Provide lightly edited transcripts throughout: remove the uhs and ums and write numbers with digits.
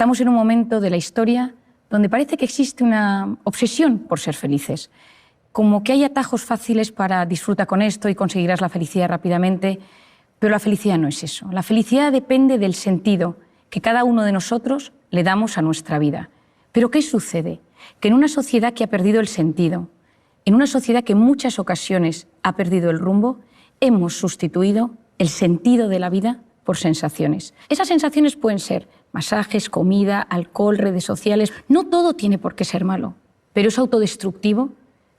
Estamos en un momento de la historia donde parece que existe una obsesión por ser felices, como que hay atajos fáciles para disfrutar con esto y conseguirás la felicidad rápidamente, pero la felicidad no es eso. La felicidad depende del sentido que cada uno de nosotros le damos a nuestra vida. ¿Pero qué sucede? Que en una sociedad que ha perdido el sentido, en una sociedad que en muchas ocasiones ha perdido el rumbo, hemos sustituido el sentido de la vida por sensaciones. Esas sensaciones pueden ser masajes, comida, alcohol, redes sociales. No todo tiene por qué ser malo, pero es autodestructivo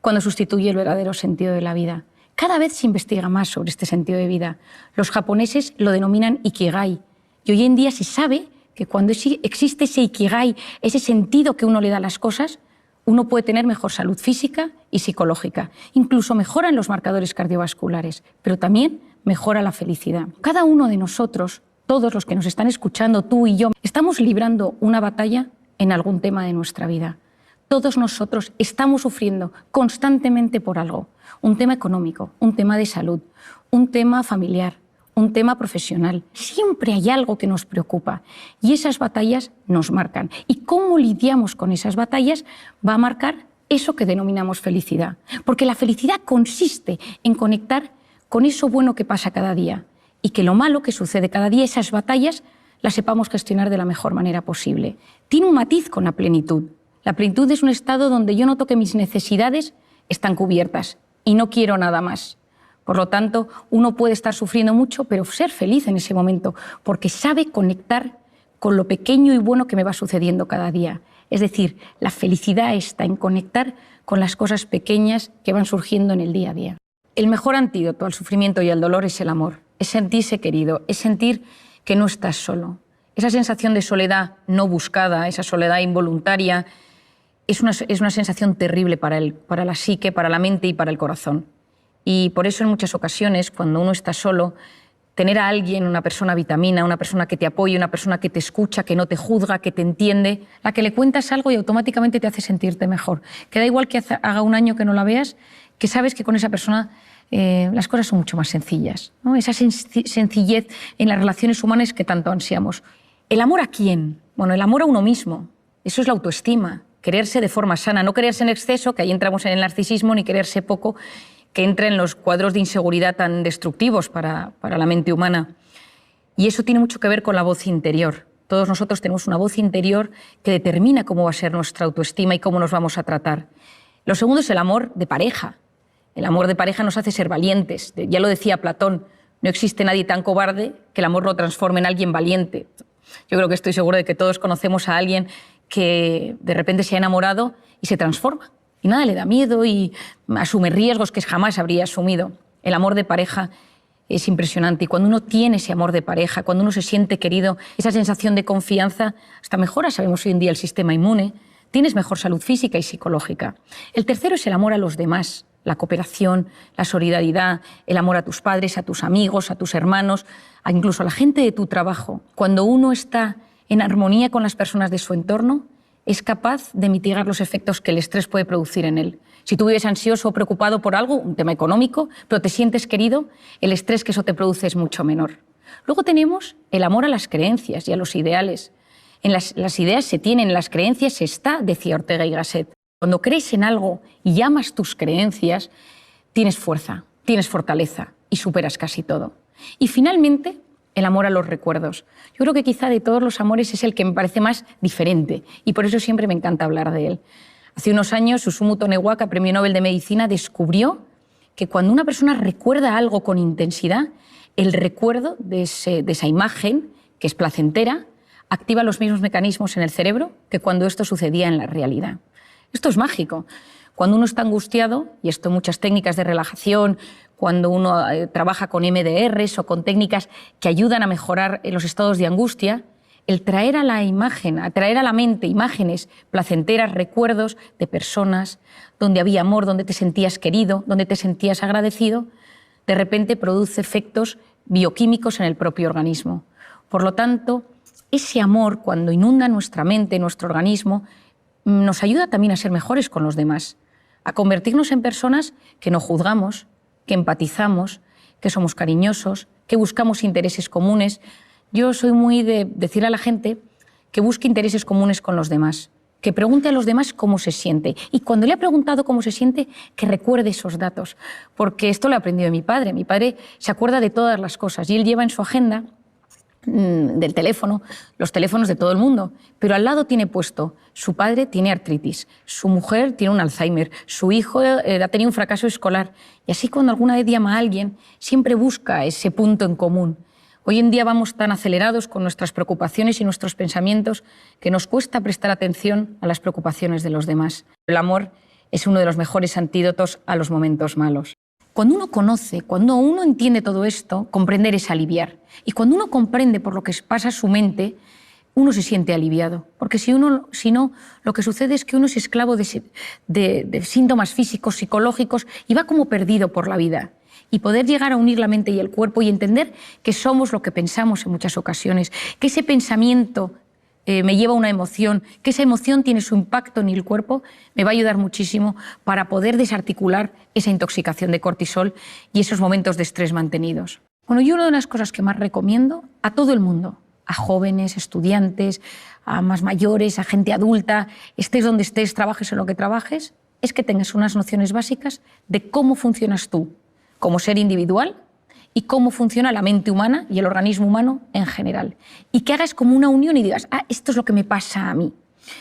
cuando sustituye el verdadero sentido de la vida. Cada vez se investiga más sobre este sentido de vida. Los japoneses lo denominan Ikigai. Y hoy en día se sabe que cuando existe ese Ikigai, ese sentido que uno le da a las cosas, uno puede tener mejor salud física y psicológica. Incluso mejoran los marcadores cardiovasculares, pero también mejora la felicidad. Cada uno de nosotros, todos los que nos están escuchando, tú y yo, estamos librando una batalla en algún tema de nuestra vida. Todos nosotros estamos sufriendo constantemente por algo. Un tema económico, un tema de salud, un tema familiar, un tema profesional. Siempre hay algo que nos preocupa y esas batallas nos marcan. Y cómo lidiamos con esas batallas va a marcar eso que denominamos felicidad. Porque la felicidad consiste en conectar con eso bueno que pasa cada día y que lo malo que sucede cada día, esas batallas, las sepamos gestionar de la mejor manera posible. Tiene un matiz con la plenitud. La plenitud es un estado donde yo noto que mis necesidades están cubiertas y no quiero nada más. Por lo tanto, uno puede estar sufriendo mucho, pero ser feliz en ese momento, porque sabe conectar con lo pequeño y bueno que me va sucediendo cada día. Es decir, la felicidad está en conectar con las cosas pequeñas que van surgiendo en el día a día. El mejor antídoto al sufrimiento y al dolor es el amor, es sentirse querido, es sentir que no estás solo. Esa sensación de soledad no buscada, esa soledad involuntaria, es una sensación terrible para la psique, para la mente y para el corazón. Y por eso en muchas ocasiones, cuando uno está solo, tener a alguien, una persona vitamina, una persona que te apoye, una persona que te escucha, que no te juzga, que te entiende, la que le cuentas algo y automáticamente te hace sentirte mejor. Que da igual que haga un año que no la veas, que sabes que con esa persona las cosas son mucho más sencillas, ¿no? Esa sencillez en las relaciones humanas que tanto ansiamos. ¿El amor a quién? Bueno, el amor a uno mismo. Eso es la autoestima. Quererse de forma sana, no quererse en exceso, que ahí entramos en el narcisismo, ni quererse poco, que entra en los cuadros de inseguridad tan destructivos para la mente humana. Y eso tiene mucho que ver con la voz interior. Todos nosotros tenemos una voz interior que determina cómo va a ser nuestra autoestima y cómo nos vamos a tratar. Lo segundo es el amor de pareja. El amor de pareja nos hace ser valientes. Ya lo decía Platón, no existe nadie tan cobarde que el amor lo transforme en alguien valiente. Yo creo que estoy seguro de que todos conocemos a alguien que de repente se ha enamorado y se transforma. Y nada le da miedo y asume riesgos que jamás habría asumido. El amor de pareja es impresionante y cuando uno tiene ese amor de pareja, cuando uno se siente querido, esa sensación de confianza, hasta mejora, sabemos hoy en día, el sistema inmune, tienes mejor salud física y psicológica. El tercero es el amor a los demás, la cooperación, la solidaridad, el amor a tus padres, a tus amigos, a tus hermanos, incluso a la gente de tu trabajo. Cuando uno está en armonía con las personas de su entorno, es capaz de mitigar los efectos que el estrés puede producir en él. Si tú vives ansioso o preocupado por algo, un tema económico, pero te sientes querido, el estrés que eso te produce es mucho menor. Luego tenemos el amor a las creencias y a los ideales. En las ideas se tienen, en las creencias se está, decía Ortega y Gasset. Cuando crees en algo y amas tus creencias, tienes fuerza, tienes fortaleza y superas casi todo. Y finalmente, el amor a los recuerdos. Yo creo que quizá de todos los amores es el que me parece más diferente y por eso siempre me encanta hablar de él. Hace unos años, Susumu Tonewaka, Premio Nobel de Medicina, descubrió que cuando una persona recuerda algo con intensidad, el recuerdo de esa imagen, que es placentera, activa los mismos mecanismos en el cerebro que cuando esto sucedía en la realidad. Esto es mágico. Cuando uno está angustiado, y esto en muchas técnicas de relajación, cuando uno trabaja con MDRs o con técnicas que ayudan a mejorar los estados de angustia, el traer a la imagen, atraer a la mente imágenes placenteras, recuerdos de personas donde había amor, donde te sentías querido, donde te sentías agradecido, de repente produce efectos bioquímicos en el propio organismo. Por lo tanto, ese amor, cuando inunda nuestra mente, nuestro organismo, nos ayuda también a ser mejores con los demás, a convertirnos en personas que no juzgamos, que empatizamos, que somos cariñosos, que buscamos intereses comunes. Yo soy muy de decir a la gente que busque intereses comunes con los demás, que pregunte a los demás cómo se siente. Y cuando le ha preguntado cómo se siente, que recuerde esos datos. Porque esto lo he aprendido de mi padre. Mi padre se acuerda de todas las cosas y él lleva en su agenda del teléfono, los teléfonos de todo el mundo, pero al lado tiene puesto: su padre tiene artritis, su mujer tiene un Alzheimer, su hijo ha tenido un fracaso escolar. Y así, cuando alguna vez llama a alguien, siempre busca ese punto en común. Hoy en día vamos tan acelerados con nuestras preocupaciones y nuestros pensamientos que nos cuesta prestar atención a las preocupaciones de los demás. El amor es uno de los mejores antídotos a los momentos malos. Cuando uno conoce, cuando uno entiende todo esto, comprender es aliviar. Y cuando uno comprende por lo que pasa su mente, uno se siente aliviado. Porque si no, lo que sucede es que uno es esclavo de síntomas físicos, psicológicos, y va como perdido por la vida. Y poder llegar a unir la mente y el cuerpo y entender que somos lo que pensamos en muchas ocasiones, que ese pensamiento me lleva a una emoción, que esa emoción tiene su impacto en el cuerpo, me va a ayudar muchísimo para poder desarticular esa intoxicación de cortisol y esos momentos de estrés mantenidos. Bueno, yo una de las cosas que más recomiendo a todo el mundo, a jóvenes, estudiantes, a más mayores, a gente adulta, estés donde estés, trabajes en lo que trabajes, es que tengas unas nociones básicas de cómo funcionas tú como ser individual y cómo funciona la mente humana y el organismo humano en general. Y que hagas como una unión y digas: ah, esto es lo que me pasa a mí.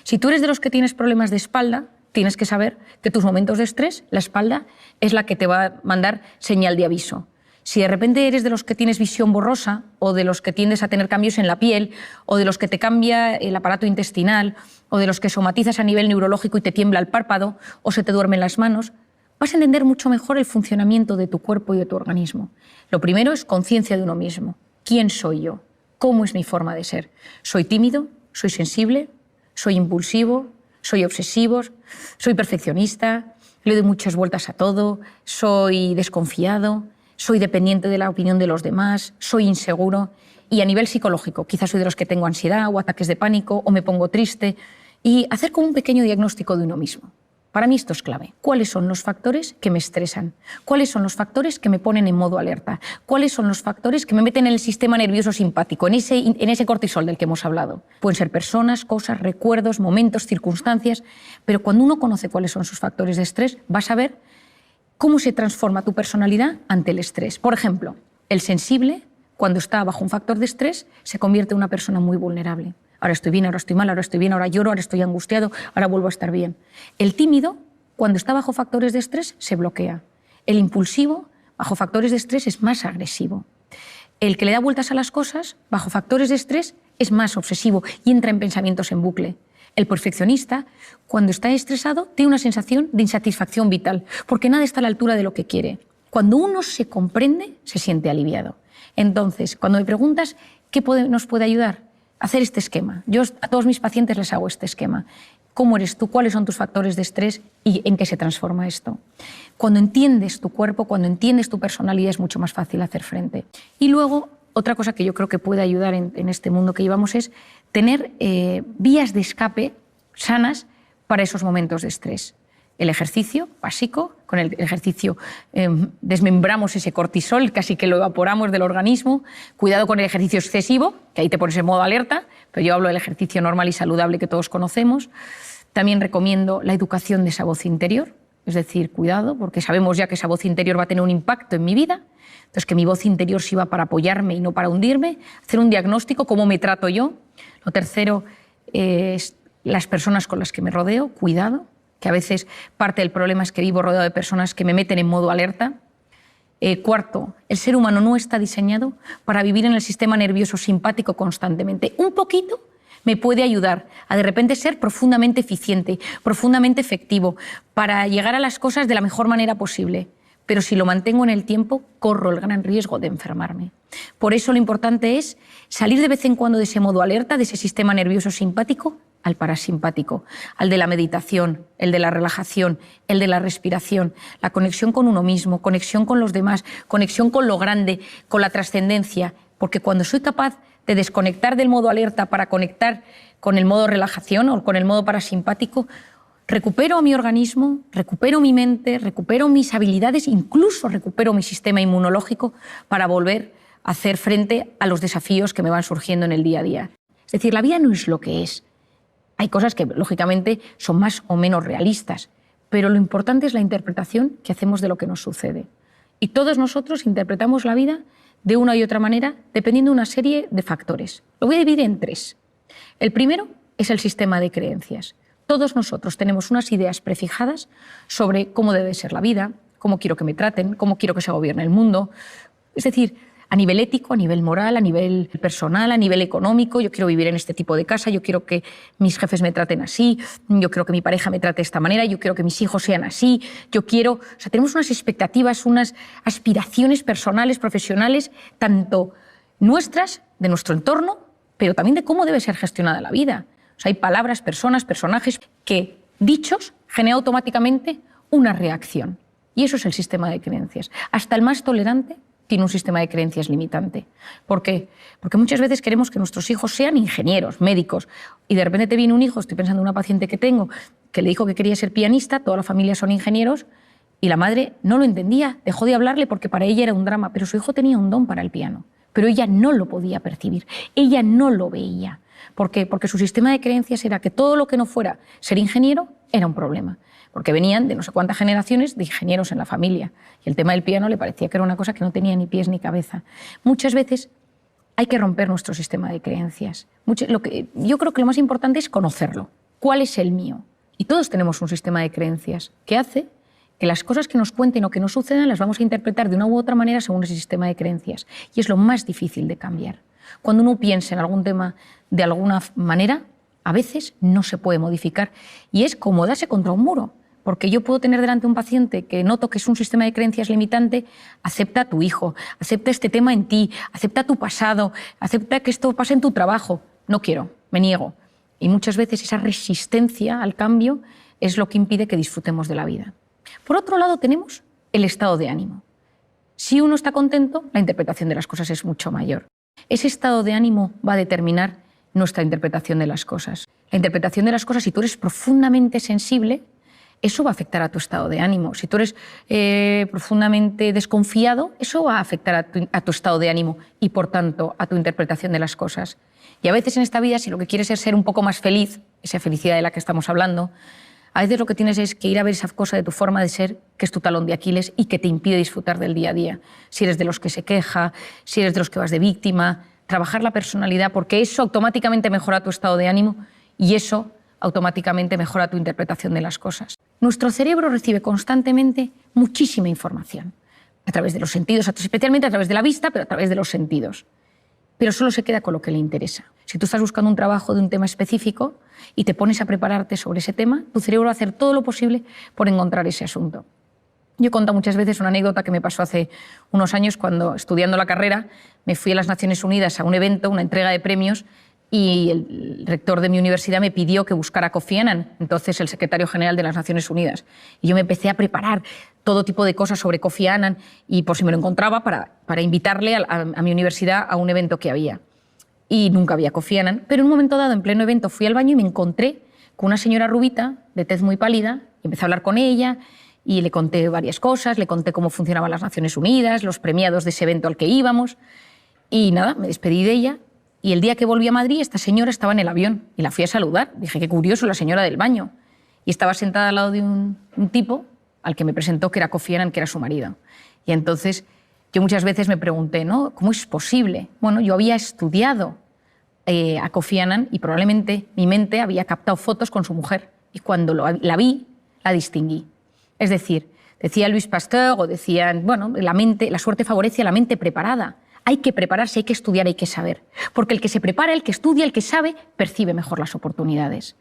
Si tú eres de los que tienes problemas de espalda, tienes que saber que tus momentos de estrés, la espalda es la que te va a mandar señal de aviso. Si de repente eres de los que tienes visión borrosa, o de los que tiendes a tener cambios en la piel, o de los que te cambia el aparato intestinal, o de los que somatizas a nivel neurológico y te tiembla el párpado, o se te duermen las manos, vas a entender mucho mejor el funcionamiento de tu cuerpo y de tu organismo. Lo primero es conciencia de uno mismo. ¿Quién soy yo? ¿Cómo es mi forma de ser? ¿Soy tímido? ¿Soy sensible? ¿Soy impulsivo? ¿Soy obsesivo? ¿Soy perfeccionista? ¿Le doy muchas vueltas a todo? ¿Soy desconfiado? ¿Soy dependiente de la opinión de los demás? ¿Soy inseguro? Y a nivel psicológico, quizás soy de los que tengo ansiedad o ataques de pánico o me pongo triste. Y hacer como un pequeño diagnóstico de uno mismo. Para mí esto es clave. ¿Cuáles son los factores que me estresan? ¿Cuáles son los factores que me ponen en modo alerta? ¿Cuáles son los factores que me meten en el sistema nervioso simpático, en ese cortisol del que hemos hablado? Pueden ser personas, cosas, recuerdos, momentos, circunstancias, pero cuando uno conoce cuáles son sus factores de estrés, vas a ver cómo se transforma tu personalidad ante el estrés. Por ejemplo, el sensible, cuando está bajo un factor de estrés, se convierte en una persona muy vulnerable. Ahora estoy bien, ahora estoy mal, ahora estoy bien, ahora lloro, ahora estoy angustiado, ahora vuelvo a estar bien. El tímido, cuando está bajo factores de estrés, se bloquea. El impulsivo, bajo factores de estrés, es más agresivo. El que le da vueltas a las cosas, bajo factores de estrés, es más obsesivo y entra en pensamientos en bucle. El perfeccionista, cuando está estresado, tiene una sensación de insatisfacción vital, porque nada está a la altura de lo que quiere. Cuando uno se comprende, se siente aliviado. Entonces, cuando me preguntas qué nos puede ayudar, hacer este esquema. Yo a todos mis pacientes les hago este esquema. ¿Cómo eres tú? ¿Cuáles son tus factores de estrés? ¿Y en qué se transforma esto? Cuando entiendes tu cuerpo, cuando entiendes tu personalidad, es mucho más fácil hacer frente. Y luego, otra cosa que yo creo que puede ayudar en este mundo que llevamos es tener vías de escape sanas para esos momentos de estrés. El ejercicio básico, con el ejercicio desmembramos ese cortisol, casi que lo evaporamos del organismo. Cuidado con el ejercicio excesivo, que ahí te pones en modo alerta, pero yo hablo del ejercicio normal y saludable que todos conocemos. También recomiendo la educación de esa voz interior, es decir, cuidado, porque sabemos ya que esa voz interior va a tener un impacto en mi vida, entonces que mi voz interior sirva para apoyarme y no para hundirme, hacer un diagnóstico, cómo me trato yo. Lo tercero es las personas con las que me rodeo, cuidado, que a veces parte del problema es que vivo rodeado de personas que me meten en modo alerta. Cuarto, el ser humano no está diseñado para vivir en el sistema nervioso simpático constantemente. Un poquito me puede ayudar a de repente ser profundamente eficiente, profundamente efectivo, para llegar a las cosas de la mejor manera posible. Pero si lo mantengo en el tiempo, corro el gran riesgo de enfermarme. Por eso lo importante es salir de vez en cuando de ese modo alerta, de ese sistema nervioso simpático, al parasimpático, al de la meditación, el de la relajación, el de la respiración, la conexión con uno mismo, conexión con los demás, conexión con lo grande, con la trascendencia, porque cuando soy capaz de desconectar del modo alerta para conectar con el modo relajación o con el modo parasimpático, recupero a mi organismo, recupero mi mente, recupero mis habilidades, incluso recupero mi sistema inmunológico para volver a hacer frente a los desafíos que me van surgiendo en el día a día. Es decir, la vida no es lo que es. Hay cosas que, lógicamente, son más o menos realistas, pero lo importante es la interpretación que hacemos de lo que nos sucede. Y todos nosotros interpretamos la vida de una y otra manera, dependiendo de una serie de factores. Lo voy a dividir en 3. El primero es el sistema de creencias. Todos nosotros tenemos unas ideas prefijadas sobre cómo debe ser la vida, cómo quiero que me traten, cómo quiero que se gobierne el mundo. Es decir, a nivel ético, a nivel moral, a nivel personal, a nivel económico. Yo quiero vivir en este tipo de casa, yo quiero que mis jefes me traten así, yo quiero que mi pareja me trate de esta manera, yo quiero que mis hijos sean así, yo quiero... O sea, tenemos unas expectativas, unas aspiraciones personales, profesionales, tanto nuestras, de nuestro entorno, pero también de cómo debe ser gestionada la vida. O sea, hay palabras, personas, personajes que, dichos, generan automáticamente una reacción. Y eso es el sistema de creencias. Hasta el más tolerante tiene un sistema de creencias limitante. ¿Por qué? Porque muchas veces queremos que nuestros hijos sean ingenieros, médicos, y de repente te viene un hijo, estoy pensando en una paciente que tengo, que le dijo que quería ser pianista, toda la familia son ingenieros, y la madre no lo entendía, dejó de hablarle porque para ella era un drama, pero su hijo tenía un don para el piano, pero ella no lo podía percibir, ella no lo veía. ¿Por qué? Porque su sistema de creencias era que todo lo que no fuera ser ingeniero era un problema, porque venían de no sé cuántas generaciones de ingenieros en la familia y el tema del piano le parecía que era una cosa que no tenía ni pies ni cabeza. Muchas veces hay que romper nuestro sistema de creencias. Yo creo que lo más importante es conocerlo. ¿Cuál es el mío? Y todos tenemos un sistema de creencias que hace que las cosas que nos cuenten o que nos sucedan las vamos a interpretar de una u otra manera según ese sistema de creencias. Y es lo más difícil de cambiar. Cuando uno piensa en algún tema de alguna manera, a veces no se puede modificar y es como darse contra un muro, porque yo puedo tener delante un paciente que noto que es un sistema de creencias limitante, acepta a tu hijo, acepta este tema en ti, acepta tu pasado, acepta que esto pase en tu trabajo. No quiero, me niego. Y muchas veces esa resistencia al cambio es lo que impide que disfrutemos de la vida. Por otro lado tenemos el estado de ánimo. Si uno está contento, la interpretación de las cosas es mucho mayor. Ese estado de ánimo va a determinar nuestra interpretación de las cosas. La interpretación de las cosas, si tú eres profundamente sensible, eso va a afectar a tu estado de ánimo. Si tú eres profundamente desconfiado, eso va a afectar a tu estado de ánimo y, por tanto, a tu interpretación de las cosas. Y a veces en esta vida, si lo que quieres es ser un poco más feliz, esa felicidad de la que estamos hablando, a veces lo que tienes es que ir a ver esa cosa de tu forma de ser, que es tu talón de Aquiles y que te impide disfrutar del día a día. Si eres de los que se queja, si eres de los que vas de víctima, trabajar la personalidad, porque eso automáticamente mejora tu estado de ánimo y eso automáticamente mejora tu interpretación de las cosas. Nuestro cerebro recibe constantemente muchísima información, a través de los sentidos, especialmente a través de la vista, pero a través de los sentidos. Pero solo se queda con lo que le interesa. Si tú estás buscando un trabajo de un tema específico y te pones a prepararte sobre ese tema, tu cerebro va a hacer todo lo posible por encontrar ese asunto. Yo he contado muchas veces una anécdota que me pasó hace unos años cuando, estudiando la carrera, me fui a las Naciones Unidas a un evento, una entrega de premios, y el rector de mi universidad me pidió que buscara a Kofi Annan, entonces el secretario general de las Naciones Unidas. Y yo me empecé a preparar todo tipo de cosas sobre Kofi Annan y por si me lo encontraba para invitarle a mi universidad a un evento que había. Y nunca había Kofi Annan, pero en un momento dado, en pleno evento, fui al baño y me encontré con una señora rubita, de tez muy pálida, y empecé a hablar con ella y le conté varias cosas, le conté cómo funcionaban las Naciones Unidas, los premiados de ese evento al que íbamos, y nada, me despedí de ella. Y el día que volví a Madrid, esta señora estaba en el avión y la fui a saludar. Dije, qué curioso, la señora del baño. Y estaba sentada al lado de un tipo al que me presentó que era Kofi Annan, que era su marido. Y entonces yo muchas veces me pregunté, ¿no? ¿Cómo es posible? Bueno, yo había estudiado a Kofi Annan y probablemente mi mente había captado fotos con su mujer. Y cuando la vi, la distinguí. Es decir, decía Louis Pasteur o decían, bueno, la suerte favorece a la mente preparada. Hay que prepararse, hay que estudiar, hay que saber. Porque el que se prepara, el que estudia, el que sabe, percibe mejor las oportunidades.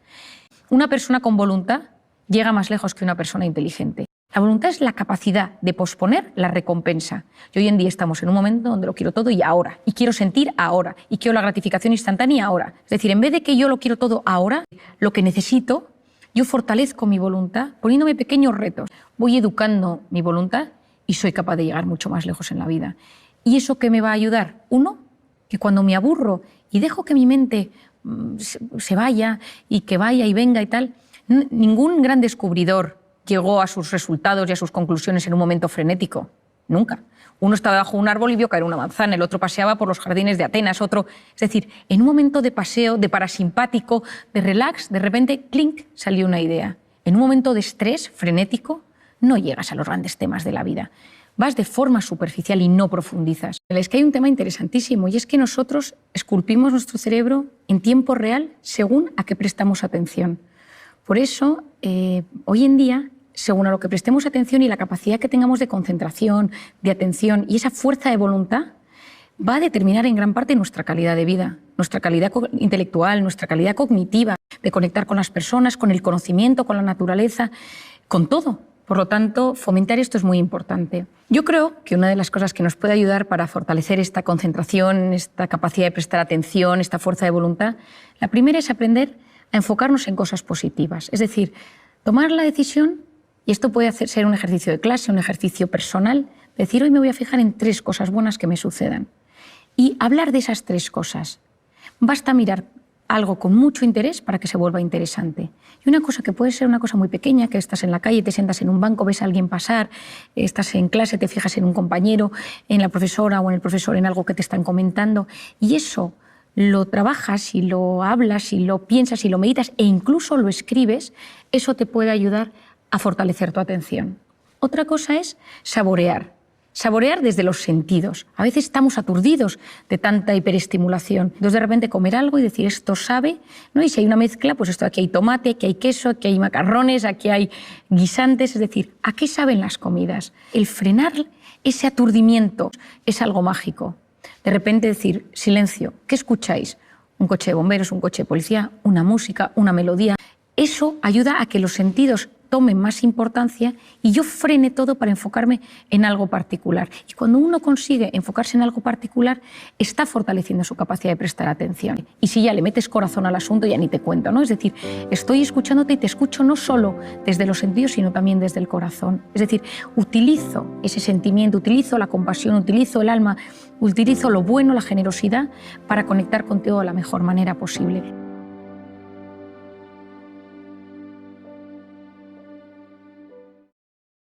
Una persona con voluntad llega más lejos que una persona inteligente. La voluntad es la capacidad de posponer la recompensa. Y hoy en día estamos en un momento donde lo quiero todo y ahora. Y quiero sentir ahora. Y quiero la gratificación instantánea ahora. Es decir, en vez de que yo lo quiero todo ahora, lo que necesito, yo fortalezco mi voluntad poniéndome pequeños retos. Voy educando mi voluntad y soy capaz de llegar mucho más lejos en la vida. ¿Y eso qué me va a ayudar? Uno, que cuando me aburro y dejo que mi mente se vaya y que vaya y venga y tal, ningún gran descubridor llegó a sus resultados y a sus conclusiones en un momento frenético. Nunca. Uno estaba bajo un árbol y vio caer una manzana, el otro paseaba por los jardines de Atenas, otro... Es decir, en un momento de paseo, de parasimpático, de relax, de repente, clink, salió una idea. En un momento de estrés frenético, no llegas a los grandes temas de la vida. Vas de forma superficial y no profundizas. Es que hay un tema interesantísimo y es que nosotros esculpimos nuestro cerebro en tiempo real según a qué prestamos atención. Por eso, hoy en día, según a lo que prestemos atención y la capacidad que tengamos de concentración, de atención y esa fuerza de voluntad, va a determinar en gran parte nuestra calidad de vida, nuestra calidad intelectual, nuestra calidad cognitiva, de conectar con las personas, con el conocimiento, con la naturaleza, con todo. Por lo tanto, fomentar esto es muy importante. Yo creo que una de las cosas que nos puede ayudar para fortalecer esta concentración, esta capacidad de prestar atención, esta fuerza de voluntad, la primera es aprender a enfocarnos en cosas positivas. Es decir, tomar la decisión, y esto puede ser un ejercicio de clase, un ejercicio personal, decir hoy me voy a fijar en 3 cosas buenas que me sucedan. Y hablar de esas 3 cosas. Basta mirar algo con mucho interés para que se vuelva interesante. Y una cosa que puede ser una cosa muy pequeña, que estás en la calle, te sientas en un banco, ves a alguien pasar, estás en clase, te fijas en un compañero, en la profesora o en el profesor, en algo que te están comentando, y eso lo trabajas y lo hablas y lo piensas y lo meditas e incluso lo escribes, eso te puede ayudar a fortalecer tu atención. Otra cosa es saborear. Saborear desde los sentidos. A veces estamos aturdidos de tanta hiperestimulación. Entonces, de repente, comer algo y decir, esto sabe, ¿no? Y si hay una mezcla, pues esto, aquí hay tomate, aquí hay queso, aquí hay macarrones, aquí hay guisantes. Es decir, ¿a qué saben las comidas? El frenar ese aturdimiento es algo mágico. De repente decir, silencio, ¿qué escucháis? Un coche de bomberos, un coche de policía, una música, una melodía. Eso ayuda a que los sentidos tomen más importancia y yo frene todo para enfocarme en algo particular. Y cuando uno consigue enfocarse en algo particular, está fortaleciendo su capacidad de prestar atención. Y si ya le metes corazón al asunto, ya ni te cuento, ¿no? Es decir, estoy escuchándote y te escucho no solo desde los sentidos, sino también desde el corazón. Es decir, utilizo ese sentimiento, utilizo la compasión, utilizo el alma, utilizo lo bueno, la generosidad, para conectar contigo de la mejor manera posible.